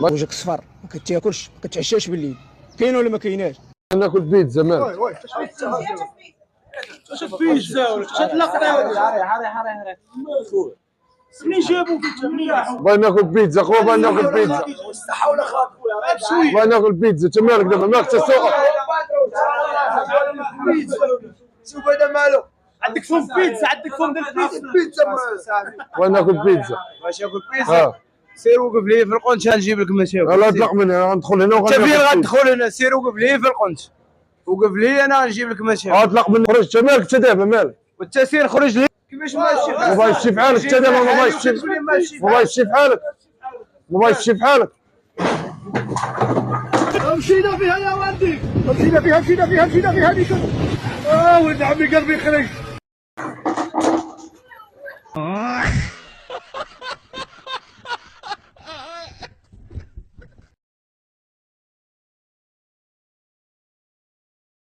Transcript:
وجهك صفر، ما كتاكلش، ما كتعشاش بالليل، كاين ولا ما كايناش؟ ناكل بيتزا مالك؟ واش بيتزا ولا اش هاد اللقطه؟ هاري منين جابوا بيتزا منين؟ بغا ناكل بيتزا خويا، بغا ناكل بيتزا. الصحه ولا خاف خويا بشويه. بغا ناكل بيتزا، انت مالك دابا؟ مالك تسوق؟ شوف هذا مالو، عندك فم بيتزا، عندك فم ديال البيتزا صاحبي. بغا ناكل بيتزا. باش ياكل بيتزا سير وقف لي في القنت نجيب لك مشاوي. لا اطلق من هنا، غندخل هنا انت فين غتدخل هنا؟ سير وقف لي في القنت، وقف لي انا نجيب لك مشاوي. اطلق من خرج، انت مالك انت دابا مالك؟ وانت سير خرج لي. كيفاش ماشي؟ ما بغايش تمشي بحالك انت دابا، ما بغايش تمشي، ما بغايش تمشي بحالك، ما بغايش تمشي بحالك. مشينا فيها يا والدي، مشينا فيها هذيك. ولد عمي قلبي خرج.